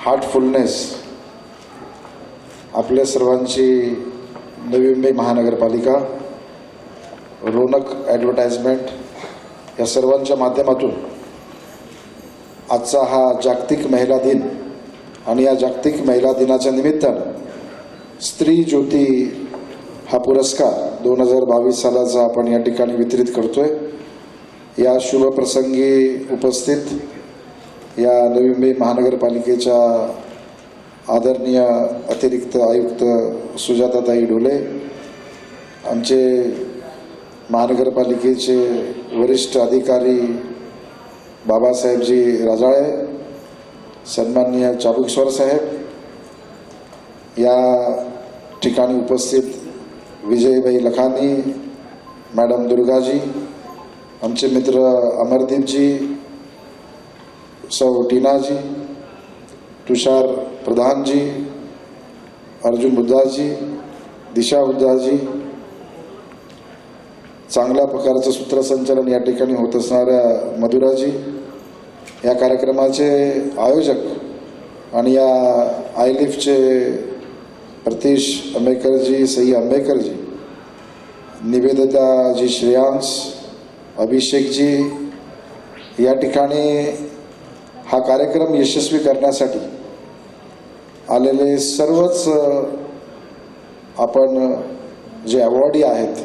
Heartfulness आपल्या सर्वांची नवी मुंबई महानगरपालिका, रोनक ॲडव्हर्टाइजमेंट या सर्वांच्या माध्यमातून आजचा हा जागतिक महिला दिन आणि या जागतिक महिला दिनाच्या निमित्तानं स्त्री ज्योती हा पुरस्कार 2022 सालाचा आपण या ठिकाणी वितरित करतोय। या शुभ प्रसंगी उपस्थित या नवी मुंबई महानगरपालिकेच्या आदरणीय अतिरिक्त आयुक्त सुजाताताई ढोले, आमचे महानगरपालिकेचे वरिष्ठ अधिकारी बाबासाहेबजी राजाळे, सन्माननीय चाबुकस्वार साहेब, या ठिकाणी उपस्थित विजयभाई लखानी, मॅडम दुर्गाजी, आमचे मित्र अमरदीपजी, सौ टीनाजी, तुषार प्रधानजी, अर्जुन बुद्धाजी, दिशा बुद्धाजी, चांगल्या प्रकारचं सूत्रसंचालन या ठिकाणी होत असणाऱ्या मधुराजी, या कार्यक्रमाचे आयोजक आणि या आयलिफ्टचे प्रतीश आंबेकरजी, सई आंबेकरजी, निवेदिताजी, श्रेयांश, अभिषेकजी, या ठिकाणी हा कार्यक्रम यशस्वी करण्यासाठी आलेले सर्वच आपण जे अवॉर्डी आहेत,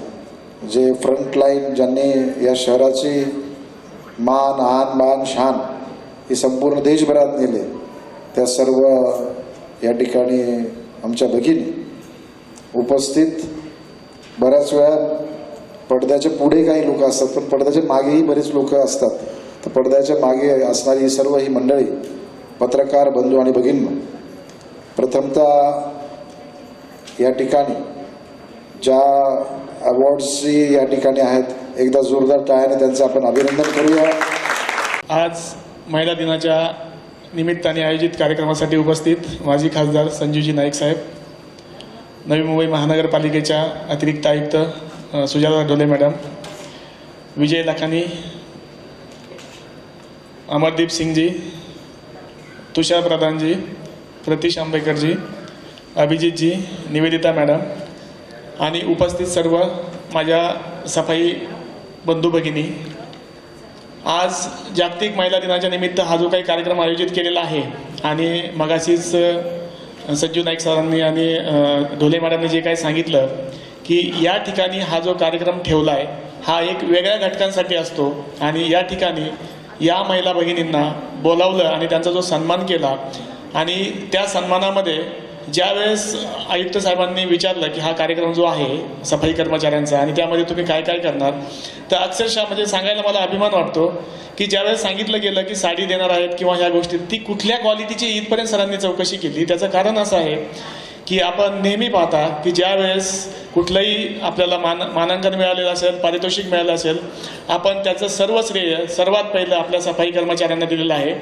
जे फ्रंटलाईन ज्यांनी या शहराची मान, आन बान, शान ही संपूर्ण देशभरात नेले, त्या सर्व या ठिकाणी आमच्या भगिनी उपस्थित। बऱ्याच वेळा पडद्याच्या पुढे काही लोक असतात, पण पडद्याच्या मागेही बरेच लोक असतात। तर पडद्याच्या मागे असणारी सर्व ही मंडळी, पत्रकार बंधू आणि भगिनींनो, प्रथमतः या ठिकाणी ज्या अवॉर्ड्सची या ठिकाणी आहेत, एकदा जोरदार टाळ्याने त्यांचं आपण अभिनंदन करूया। आज महिला दिनाच्या निमित्ताने आयोजित कार्यक्रमासाठी उपस्थित माजी खासदार संजीवजी नाईक साहेब, नवी मुंबई महानगरपालिकेच्या अतिरिक्त आयुक्त सुजाता ढोले मॅडम, विजय लखानी, अमरदीप सिंगजी, तुषार प्रधानजी, प्रतीश आंबेकरजी, अभिजितजी, निवेदिता मॅडम आणि उपस्थित सर्व माझ्या सफाई बंधू भगिनी, आज जागतिक महिला दिनाच्या निमित्त हा जो काही कार्यक्रम आयोजित केलेला आहे आणि मगाशीच संजीव नाईक सरांनी आणि ढोले मॅडमने जे काही सांगितलं की या ठिकाणी हा जो कार्यक्रम ठेवला आहे हा एक वेगळ्या घटकांसाठी असतो आणि या ठिकाणी या महिला भगिनींना बोलावलं आणि त्यांचा जो सन्मान केला आणि त्या सन्मानामध्ये ज्यावेळेस आयुक्त साहेबांनी विचारलं की हा कार्यक्रम जो आहे सफाई कर्मचाऱ्यांचा आणि त्यामध्ये तुम्ही काय काय करणार, तर अक्षरशः म्हणजे सांगायला मला अभिमान वाटतो की ज्यावेळेस सांगितलं गेलं की साडी देणार आहेत किंवा ह्या गोष्टी, ती कुठल्या क्वालिटीची इथपर्यंत सरांनी चौकशी केली। त्याचं कारण असं आहे की आपण नेहमी पाहता की ज्यावेळेस कुठलंही आपल्याला मानांकन मिळालेलं असेल, पारितोषिक मिळालं असेल, आपण त्याचं सर्व श्रेय सर्वात पहिलं आपल्या सफाई कर्मचाऱ्यांना दिलेलं आहे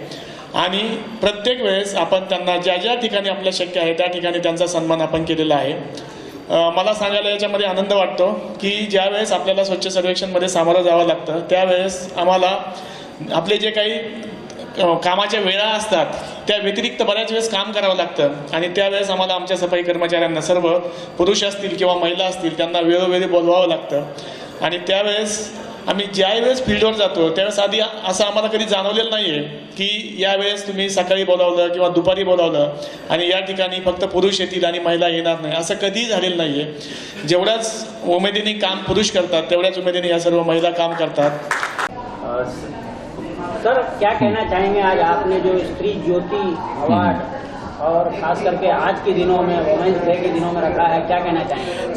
आणि प्रत्येक वेळेस आपण त्यांना ज्या ज्या ठिकाणी आपल्या शक्य आहे त्या ठिकाणी त्यांचा सन्मान आपण केलेला आहे। मला सांगायला याच्यामध्ये आनंद वाटतो की ज्यावेळेस आपल्याला स्वच्छ सर्वेक्षणमध्ये सामोरं जावं लागतं त्यावेळेस आम्हाला आपले जे काही कामाच्या वेळा असतात त्या व्यतिरिक्त बऱ्याच वेळेस काम करावं लागतं आणि त्यावेळेस आम्हाला आमच्या सफाई कर्मचाऱ्यांना, सर्व पुरुष असतील किंवा महिला असतील, त्यांना वेळोवेळी बोलवावं लागतं आणि त्यावेळेस आम्ही ज्यावेळेस फील्डवर जातो त्यावेळेस आधी असं आम्हाला कधी जाणवलेलं नाही आहे की यावेळेस तुम्ही सकाळी बोलावलं किंवा दुपारी बोलावलं आणि या ठिकाणी फक्त पुरुष येतील आणि महिला येणार नाही, असं कधीही झालेलं नाही आहे। जेवढ्याच उमेदीने काम पुरुष करतात तेवढ्याच उमेदीने या सर्व महिला काम करतात। सर, क्या कहना चाहेंगे आज आपने जो स्त्री ज्योति अवार्ड और खास करके आज के दिनों में, वुमेन्स डे के दिनों में रखा है, क्या कहना चाहेंगे?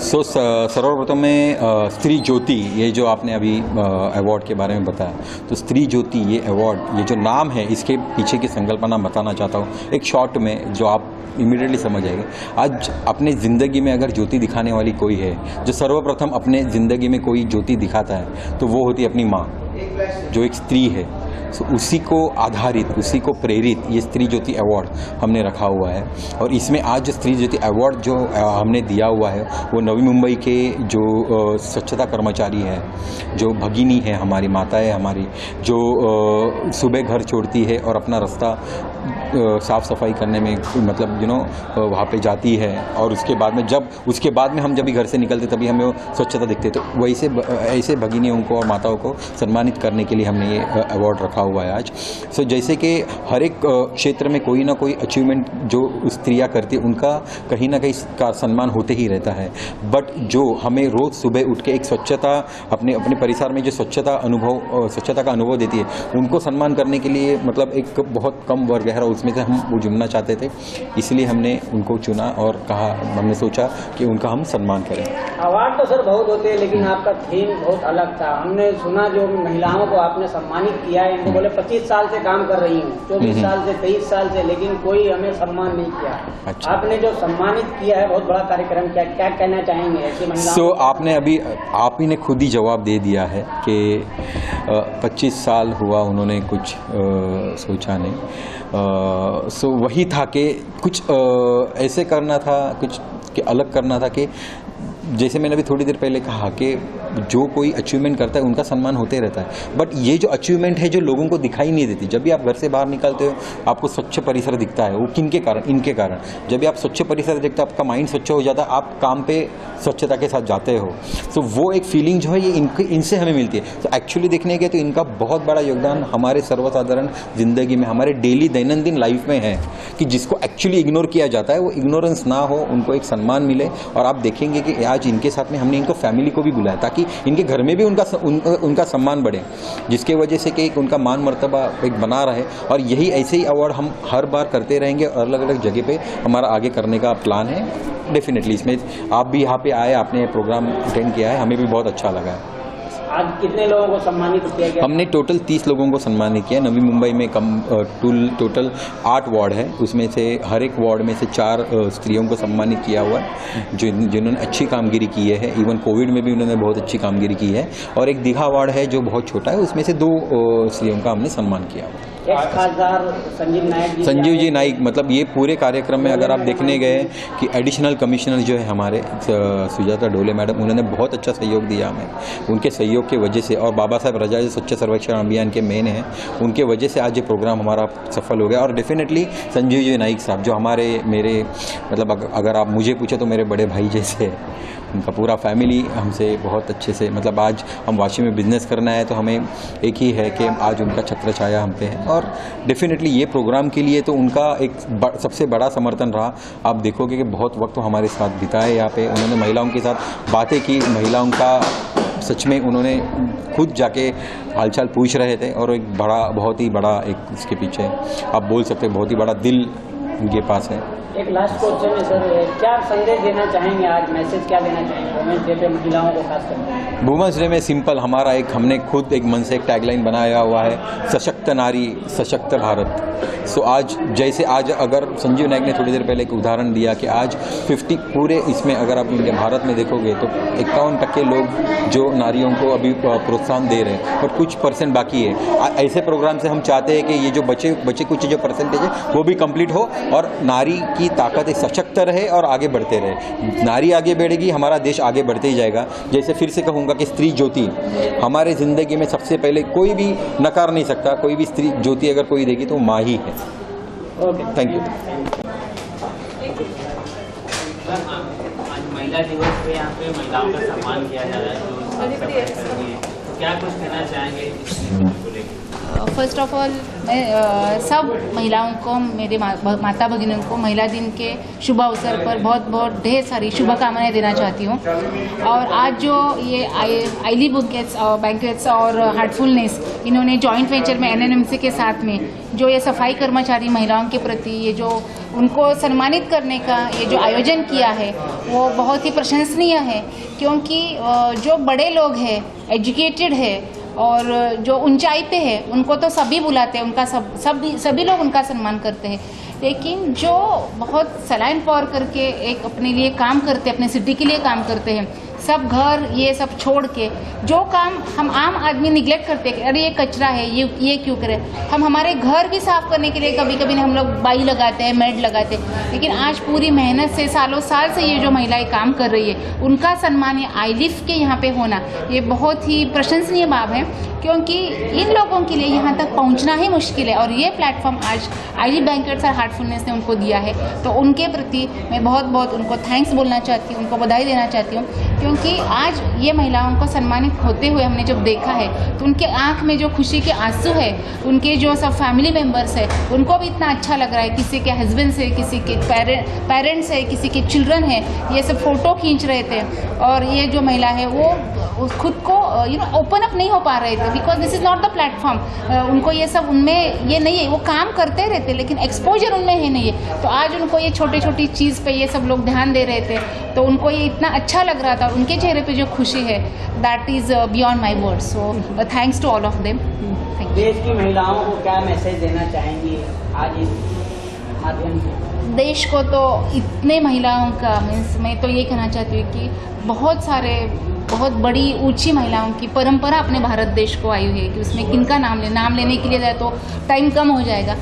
सर्वप्रथम में स्त्री ज्योति, ये जो आपने अभी अवार्ड के बारे में बताया, तो स्त्री ज्योति ये अवार्ड, ये जो नाम है, इसके पीछे की संकल्पना बताना चाहता हूँ एक शॉर्ट में, जो आप इमीडिएटली समझ जाएंगे। आज अपने ज़िंदगी में अगर ज्योति दिखाने वाली कोई है, जो सर्वप्रथम अपने ज़िंदगी में कोई ज्योति दिखाता है, तो वो होती है अपनी माँ, जो एक स्त्री है। सो उसी को आधारित, उसी को प्रेरित ये स्त्री ज्योति अवार्ड हमने रखा हुआ है और इसमें आज जो स्त्री ज्योति अवार्ड जो हमने दिया हुआ है वो नवी मुंबई के जो स्वच्छता कर्मचारी है, जो भगिनी है, हमारी माता है, हमारी जो सुबह घर छोड़ती है और अपना रास्ता साफ़ सफाई करने में मतलब वहाँ पे जाती है, और उसके बाद में हम जब भी घर से निकलते तभी हमें वो स्वच्छता दिखती है। तो वैसे ऐसे भगिनियों को और माताओं को सम्मानित करने के लिए हमने ये अवार्ड रखा हुआ है आज। सो जैसे कि हर एक क्षेत्र में कोई ना कोई अचीवमेंट जो स्त्रियाँ करती है उनका कहीं ना कहीं का सम्मान होते ही रहता है, बट जो हमें रोज़ सुबह उठ के एक स्वच्छता अपने परिसर में जो स्वच्छता का अनुभव देती है उनको सम्मान करने के लिए मतलब एक बहुत कम वर्ग है और उसमें से हम वो चुनना चाहते थे, इसलिए हमने उनको चुना और हमने सोचा कि उनका हम सम्मान करें। अवार्ड तो सर बहुत होते हैं, लेकिन आपका थीम बहुत अलग था। हमने सुना जो महिलाओं को आपने सम्मानित किया है, इनको बोले 25 साल से काम कर रही हूँ, 24 साल से 23 साल से, लेकिन कोई हमें सम्मान नहीं किया। अच्छा। आपने जो सम्मानित किया है बहुत बड़ा कार्यक्रम, क्या कहना चाहेंगे ऐसी महिलाओं? आपने अभी आप ही ने खुद ही जवाब दे दिया है कि 25 साल हुआ उन्होंने कुछ सोचा नहीं। वही था कि कुछ ऐसे करना था, कुछ कि अलग करना था कि जैसे मैंने अभी थोड़ी देर पहले कहा कि जो कोई अचीवमेंट करता है उनका सम्मान होते रहता है, बट ये जो अचीवमेंट है जो लोगों को दिखाई नहीं देती। जब भी आप घर से बाहर निकलते हो आपको स्वच्छ परिसर दिखता है, वो किनके कारण? इनके कारण। जब भी आप स्वच्छ परिसर देखते हो आपका माइंड स्वच्छ हो जाता है, आप काम पे स्वच्छता के साथ जाते हो। सो वो एक फीलिंग जो है ये इनसे हमें मिलती है। तो एक्चुअली देखने गए तो इनका बहुत बड़ा योगदान हमारे सर्वसाधारण जिंदगी में, हमारे डेली दैनंदिन लाइफ में है, कि जिसको एक्चुअली इग्नोर किया जाता है वो इग्नोरेंस ना हो, उनको एक सम्मान मिले। और आप देखेंगे कि आज इनके साथ में हमने इनको फैमिली को भी बुलाया ताकि इनके घर में भी उनका सम्मान बढ़े, जिसके वजह से कि उनका मान मर्तबा एक बना रहे। और यही ऐसे ही अवार्ड हम हर बार करते रहेंगे और अलग अलग जगह पे हमारा आगे करने का प्लान है। डेफिनेटली इसमें आप भी यहाँ पे आए, आपने प्रोग्राम अटेंड किया है, हमें भी बहुत अच्छा लगा है। आज कितने लोगों को सम्मानित किया गया? हमने टोटल 30 लोगों को सम्मानित किया। नवी मुंबई में टोटल 8 वार्ड है, उसमें से हर एक वार्ड में से 4 स्त्रियों को सम्मानित किया हुआ है जिन्होंने अच्छी कामगिरी की है। इवन कोविड में भी उन्होंने बहुत अच्छी कामगिरी की है। और एक दीघा वार्ड है जो बहुत छोटा है, उसमें से 2 स्त्रियों का हमने सम्मान किया हुआ है। संजीव जी नाइक, मतलब ये पूरे कार्यक्रम में अगर आप देखने गए कि एडिशनल कमिश्नर जो है हमारे सुजाता डोले मैडम, उन्होंने बहुत अच्छा सहयोग दिया हमें। उनके सहयोग की वजह से, और बाबा साहब रजा जो स्वच्छ सर्वेक्षण अभियान के मेन हैं, उनके वजह से आज ये प्रोग्राम हमारा सफल हो गया। और डेफिनेटली संजीव जी नाइक साहब जो मेरे मतलब अगर आप मुझे पूछे तो मेरे बड़े भाई जैसे, उनका पूरा फैमिली हमसे बहुत अच्छे से, मतलब आज हम वाशी में बिजनेस करना है तो हमें एक ही है कि आज उनका छत्र छाया हम पे है। और डेफिनेटली ये प्रोग्राम के लिए तो उनका एक सबसे बड़ा समर्थन रहा। आप देखोगे कि बहुत वक्त तो हमारे साथ बिताए यहाँ पे, उन्होंने महिलाओं के साथ बातें की, महिलाओं का सच में उन्होंने खुद जाके हालचाल पूछ रहे थे। और एक बहुत ही बड़ा एक इसके पीछे आप बोल सकते हैं बहुत ही बड़ा दिल उनके पास है। एक लास्ट क्वेश्चन है सर, क्या संदेश देना चाहेंगे आज, मैसेज क्या देना चाहेंगे वुमेन्स डे पे महिलाओं को खास करके? वुमेन्स डे में सिंपल हमारा हमने खुद एक मन से एक टैगलाइन बनाया हुआ है, सशक्त नारी सशक्त भारत। सो आज जैसे आज अगर संजीव नाइक ने थोड़ी देर पहले एक उदाहरण दिया कि आज 50 पूरे इसमें अगर आप इंडिया भारत में देखोगे तो 51% लोग जो नारियों को अभी प्रोत्साहन दे रहे हैं, और कुछ % बाकी है। ऐसे प्रोग्राम से हम चाहते हैं कि ये जो बचे कुछ जो परसेंटेज है वो भी कंप्लीट हो और नारी की ताकत सशक्त रहे और आगे बढ़ते रहे। नारी आगे बढ़ेगी, हमारा देश आगे बढ़ते ही जाएगा। जैसे फिर से कहूँगा कि स्त्री ज्योति हमारे ज़िंदगी में सबसे पहले कोई भी नकार नहीं सकता, कोई भी स्त्री ज्योति अगर कोई देगी तो माँ ही है। Thank you. आज महिला दिवस पे यहाँ पे महिलाओं का सम्मान किया जा रहा है, तो क्या कुछ कहना चाहेंगे? फर्स्ट ऑफ ऑल मैं सब महिलाओं को, मेरे माता भगिनों को महिला दिन के शुभ अवसर पर बहुत बहुत ढेर सारी शुभकामनाएं देना चाहती हूँ। और आज जो ये आईली बैंकेट्स और हार्टफुलनेस इन्होंने जॉइंट वेंचर में NNMC के साथ में जो ये सफाई कर्मचारी महिलाओं के प्रति ये जो उनको सम्मानित करने का ये जो आयोजन किया है वो बहुत ही प्रशंसनीय है, क्योंकि जो बड़े लोग हैं, एजुकेटेड है और जो ऊंचाई पे है उनको तो सभी बुलाते हैं, उनका सभी लोग उनका सम्मान करते हैं। लेकिन जो बहुत सलाइन पावर करके एक अपने लिए काम करते हैं, अपने सिटी के लिए काम करते हैं, सब घर ये सब छोड़ के जो काम हम आम आदमी निगलेक्ट करते हैं, अरे ये कचरा है, ये क्यों करें, हम हमारे घर भी साफ करने के लिए कभी कभी हम लोग बाई लगाते हैं, मेड लगाते हैं, लेकिन आज पूरी मेहनत से सालों साल से ये जो महिलाएं काम कर रही है उनका सम्मान ये आईलिफ के यहाँ पे होना ये बहुत ही प्रशंसनीय बात है, क्योंकि इन लोगों के लिए यहाँ तक पहुँचना ही मुश्किल है और ये प्लेटफॉर्म आज आईलिफ बैंक्वेट्स और हार्टफुलनेस ने उनको दिया है। तो उनके प्रति मैं बहुत बहुत उनको थैंक्स बोलना चाहती हूँ, उनको बधाई देना चाहती हूँ, क्योंकि आज ये महिलाओं को सम्मानित होते हुए हमने जब देखा है तो उनके आंख में जो खुशी के आंसू है, उनके जो सब फैमिली मेम्बर्स है उनको भी इतना अच्छा लग रहा है, किसी के हस्बैंड है, किसी के पेरेंट्स है, किसी के चिल्ड्रन है, ये सब फोटो खींच रहे थे और ये जो महिला है वो खुद को ओपन अप नहीं हो पा रहे थे because this is not the platform. उनको ये सब उनमें ये नहीं है, वो काम करते रहते लेकिन एक्सपोजर उनमें है नहीं है, तो आज उनको ये छोटी छोटी चीज़ पे ये सब लोग ध्यान दे रहे थे तो उनको ये इतना अच्छा लग रहा था और उनके चेहरे पे जो खुशी है that is beyond my words. So thanks to all of them. देश की महिलाओं को क्या मैसेज देना चाहेंगी आज इस माध्यम से? देश को तो इतने महिलाओं का मीन्स मैं तो ये कहना चाहती हूँ कि बहुत बड़ी ऊंची महिलाओं की परंपरा अपने भारत देश को आई हुई है कि उसमें किनका नाम लेने के लिए जाए तो टाइम कम हो जाएगा।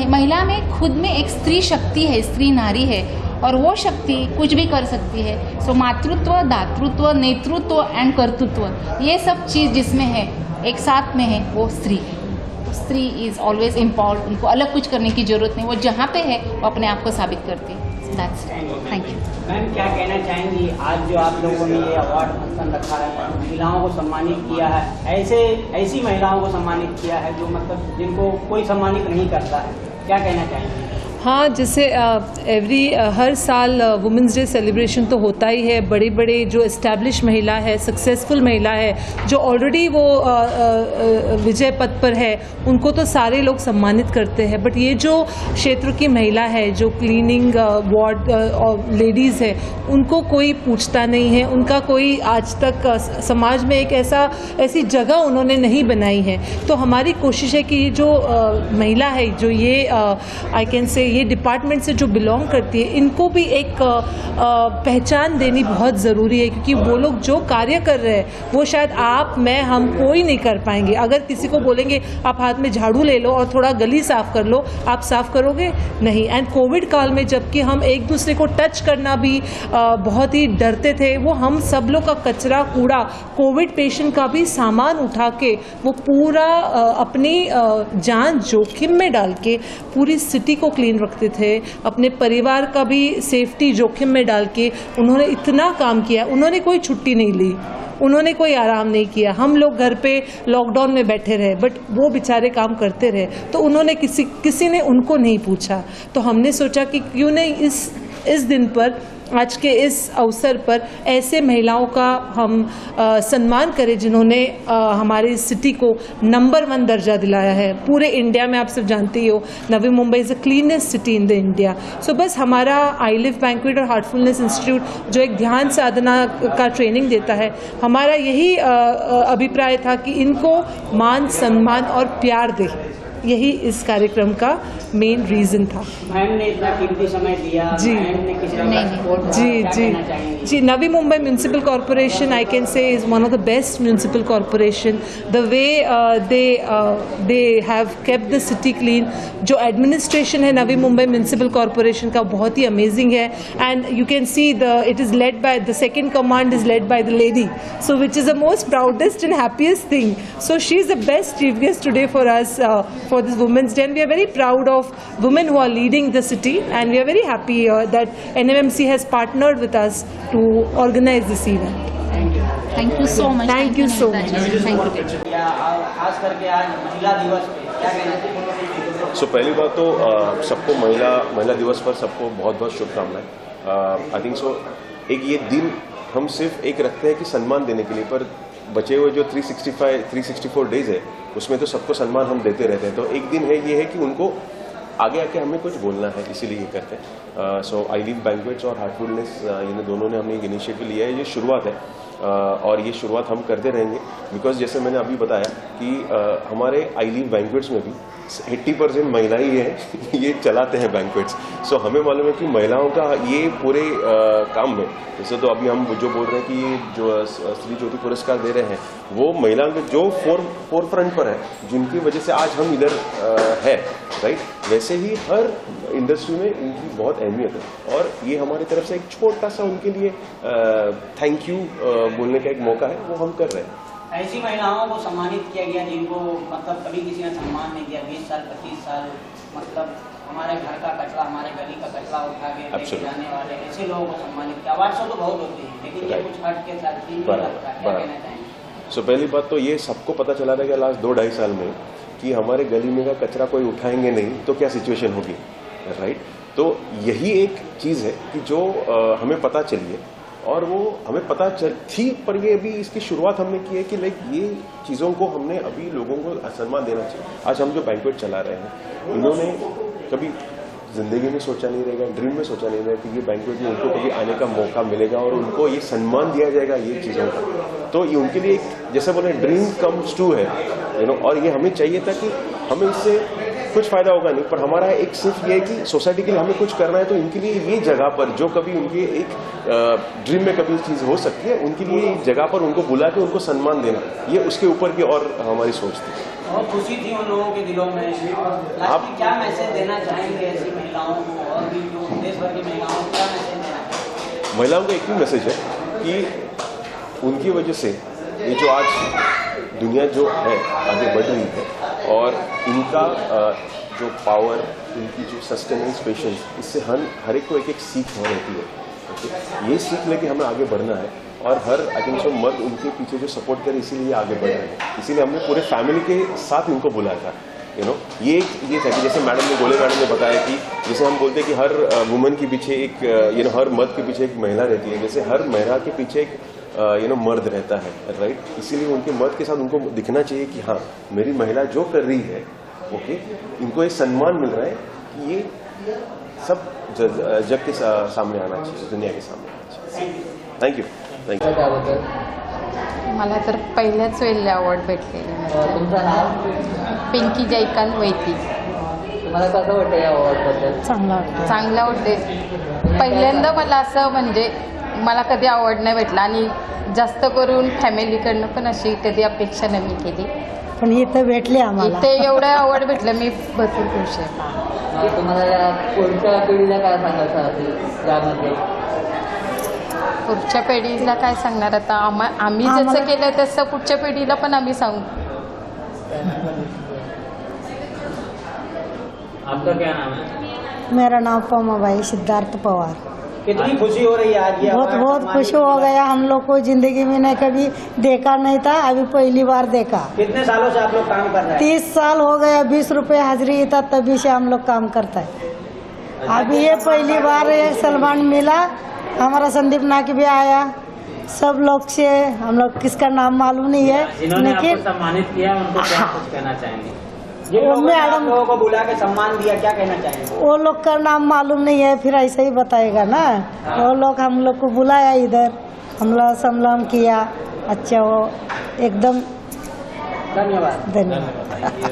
महिला में खुद में एक स्त्री शक्ति है, स्त्री नारी है और वो शक्ति कुछ भी कर सकती है। सो मातृत्व, दातृत्व, नेतृत्व एंड कर्तृत्व ये सब चीज़ जिसमें है एक साथ में है वो स्त्री है। स्त्री इज़ ऑलवेज इम्पावर्ड, उनको अलग कुछ करने की ज़रूरत नहीं, वो जहाँ पे है वो अपने आप को साबित करती है। Thank you. मैम क्या कहना चाहेंगी आज जो आप लोगों ने ये अवार्ड फंक्शन रखा है, महिलाओं को सम्मानित किया है, ऐसी महिलाओं को सम्मानित किया है जो मतलब जिनको कोई सम्मानित नहीं करता है, क्या कहना चाहेंगी? हाँ, जैसे हर साल वुमेंस डे सेलिब्रेशन तो होता ही है। बड़े बड़े जो एस्टैब्लिश महिला है, सक्सेसफुल महिला है, जो ऑलरेडी वो विजय पथ पर है, उनको तो सारे लोग सम्मानित करते हैं। बट ये जो क्षेत्र की महिला है, जो क्लीनिंग वार्ड लेडीज़ है, उनको कोई पूछता नहीं है, उनका कोई आज तक समाज में एक ऐसी जगह उन्होंने नहीं बनाई है। तो हमारी कोशिश है कि ये जो महिला है, जो ये आई कैन से ये डिपार्टमेंट से जो बिलोंग करती है, इनको भी एक पहचान देनी बहुत ज़रूरी है, क्योंकि वो लोग जो कार्य कर रहे हैं वो शायद आप, मैं, हम कोई नहीं कर पाएंगे। अगर किसी को बोलेंगे आप हाथ में झाड़ू ले लो और थोड़ा गली साफ़ कर लो, आप साफ़ करोगे? नहीं। एंड कोविड काल में जबकि हम एक दूसरे को टच करना भी बहुत ही डरते थे, वो हम सब लोग का कचरा कूड़ा, कोविड पेशेंट का भी सामान उठा के वो पूरा अपनी जान जोखिम में डाल के पूरी सिटी को क्लीन रखते थे, अपने परिवार का भी सेफ्टी जोखिम में डाल के उन्होंने इतना काम किया। उन्होंने कोई छुट्टी नहीं ली, उन्होंने कोई आराम नहीं किया। हम लोग घर पे लॉकडाउन में बैठे रहे, बट वो बेचारे काम करते रहे, तो उन्होंने किसी ने उनको नहीं पूछा। तो हमने सोचा कि क्यों नहीं इस दिन पर, आज के इस अवसर पर ऐसे महिलाओं का हम सम्मान करें जिन्होंने हमारी सिटी को नंबर 1 दर्जा दिलाया है पूरे इंडिया में। आप सब जानते ही हो, Navi Mumbai is the cleanest city in the India. So बस हमारा आईलिफ बैंक्वेट और हार्टफुलनेस इंस्टीट्यूट जो एक ध्यान साधना का ट्रेनिंग देता है, हमारा यही अभिप्राय था कि इनको मान, सम्मान और प्यार दे। यही इस कार्यक्रम का मेन रीज़न था। मैम ने इतना कीमती समय दिया, जी जी। Navi Mumbai municipal corporation I can say is one of the best municipal corporation. The way they have kept the city clean. जो एडमिनिस्ट्रेशन है नवी मुंबई म्यूनसिपल कॉरपोरेशन का बहुत ही अमेजिंग है। And you can see it is led by the second command is led by the lady, so which is the most proudest and happiest thing. So she is the best chief guest today for us for this Women's Day, and we are very proud of women who are leading the city, and we are very happy that NMMC has partnered with us to organize this event. Thank you so much. Thank you so much. Thank you. खास करके आज महिला दिवस पे क्या कहना चाहिए? सो पहली बात तो सबको महिला दिवस पर सबको बहुत बहुत शुभकामनाएं। आई थिंक सो एक ये दिन हम सिर्फ एक रखते हैं कि सम्मान देने के लिए, पर बचे हुए जो 364 डेज है उसमें तो सबको सम्मान हम देते रहते हैं। तो एक दिन है ये है कि उनको आगे आके हमें कुछ बोलना है, इसीलिए ये करते हैं। सो आईलिफ बैंक्वेट्स और हार्टफुलनेस दोनों ने हमने एक इनिशिएटिव लिया है, ये शुरुआत है। और ये शुरुआत हम करते रहेंगे बिकॉज जैसे मैंने अभी बताया कि हमारे आई लीव बैंक्वेट्स में भी 80% महिला ही है ये चलाते हैं बैंक्वेट्स। सो हमें मालूम है कि महिलाओं का ये पूरे काम में, जैसे तो अभी हम जो बोल रहे हैं कि ये जो स्त्री ज्योति पुरस्कार दे रहे हैं वो महिलाओं के जो फोर फ्रंट पर है, जिनकी वजह से आज हम इधर है, राइट। वैसे ही हर इंडस्ट्री में इनकी बहुत अहमियत है और ये हमारी तरफ से एक छोटा सा उनके लिए थैंक यू बोलने का एक मौका है, वो हम कर रहे हैं। ऐसी महिलाओं को सम्मानित किया गया जिनको मतलब कभी किसी ने सम्मान नहीं दिया, 20 साल 25 साल मतलब हमारे घर का कचरा, हमारे गली का कचरा उठा के लेके जाने वाले ऐसे लोगों को सम्मानित किया। अवार्ड शो तो बहुत होते हैं लेकिन ये कुछ हट के साथ ही नहीं लगता, क्या कहना चाहेंगे? सो पहली बात तो ये सबको पता चला रहेगा लास्ट 2-2.5 साल में कि हमारे गली में का कचरा कोई उठाएंगे नहीं तो क्या सिचुएशन होगी, राइट। तो यही एक चीज़ है कि जो हमें पता चली है और वो हमें पता थी, पर ये अभी इसकी शुरुआत हमने की है कि लाइक ये चीज़ों को हमने अभी लोगों को सम्मान देना चाहिए। आज हम जो बैंक्वेट चला रहे हैं, इन्होंने कभी जिंदगी में सोचा नहीं रहेगा, ड्रीम में सोचा नहीं रहेगा कि ये बैंक्वेट में उनको कभी आने का मौका मिलेगा और उनको ये सम्मान दिया जाएगा ये चीज़ों का। तो ये उनके लिए एक जैसे बोले ड्रीम कम्स ट्रू है, और ये हमें चाहिए था कि हमें इससे कुछ फायदा होगा नहीं, पर हमारा एक सिर्फ ये है कि सोसाइटी के लिए हमें कुछ करना है। तो इनके लिए ये जगह पर जो कभी उनके एक ड्रीम में कभी चीज़ हो सकती है, उनके लिए एक जगह पर उनको बुला के उनको सम्मान देना, ये उसके ऊपर की और हमारी सोच थी। बहुत खुशी थी उन लोगों के दिलों में। आप क्या मैसेज देना चाहेंगे ऐसी महिलाओं को और भी जो देश भर की महिलाओं को क्या मैसेज देना चाहेंगे? महिलाओं का एक ही मैसेज है कि उनकी वजह से ये जो आज दुनिया जो है आगे बढ़ रही है और इनका जो पावर, इनकी जो सस्टेनेंस, पेशेंस, इससे हर एक को एक सीख हो रहती है। ये सीख लेके हमें आगे बढ़ना है और हर आई थिंक सो मर्द उनके पीछे जो सपोर्ट करे, इसीलिए आगे बढ़ रहे हैं। इसीलिए हमने पूरे फैमिली के साथ इनको बुलाया था। ये था कि जैसे गोले मैडम ने बताया कि जैसे हम बोलते हैं कि हर वुमन के पीछे एक हर मर्द के पीछे एक महिला रहती है, जैसे हर महिला के पीछे एक मर्द रहता है, राइट। इसीलिए उनके मर्द के साथ उनको दिखना चाहिए कि हाँ, मेरी महिला जो कर रही है, ओके, इनको एक सम्मान मिल रहा है कि ये सब जग के सामने आना चाहिए, दुनिया के सामने आना चाहिए। थँक्यू। मला तर पहिल्याच वेळेला अवॉर्ड भेटलेलं. तुमचं नाव? पिंकी जयकांत वैती. तुम्हाला कसं वाटतं या अवॉर्डबद्दल? चांगला वाटते. पहिल्यांदा मला असं म्हणजे मला कधी अवॉर्ड नाही भेटला आणि जास्त करून फॅमिलीकडनं पण अशी कधी अपेक्षा नाही मी केली, पण इथं भेटले आम्हाला. इथे एवढं अवॉर्ड भेटलं, मी भरपूर खुश आहे. तुम्हाला पुढच्या पिढीला काय सांगायचं असेल यामध्ये? पुढच्या पिढीला काय सांगणार आता, आम्ही जसं केलं तसं पुढच्या पिढीला पण आम्ही सांगू. आपका क्या नाम है? मेरा नाम पमाबाई सिद्धार्थ पवार. कितनी खुशी हो रही है आज? बहुत खुशी हो गया. हम लोग को जिंदगी में नहीं कभी देखा नहीं था, अभी पहली बार देखा. कितने सालों से आप लोग काम कर रहे हैं? 30 साल हो गया. 20 रुपए हाजिरी था, तभी से हम लोग काम करता है. अभी ये पहली बार ये सम्मान मिला. हमारा संदीप नाकी भी आया. सब लोग से हम लोग किसका नाम मालूम नहीं है, लेकिन सम्मानित किया उनको क्या कुछ कहना चाहेंगे? मैडम लोगों को बुला के सम्मान दिया, क्या कहना चाहेंगे? वो लोग का नाम मालूम नहीं है, फिर ऐसे ही बताएगा ना. वो लोग हम लोग को बुलाया इधर, हम लोग सम्मान किया. अच्छा, वो एकदम धन्यवाद. धन्यवाद.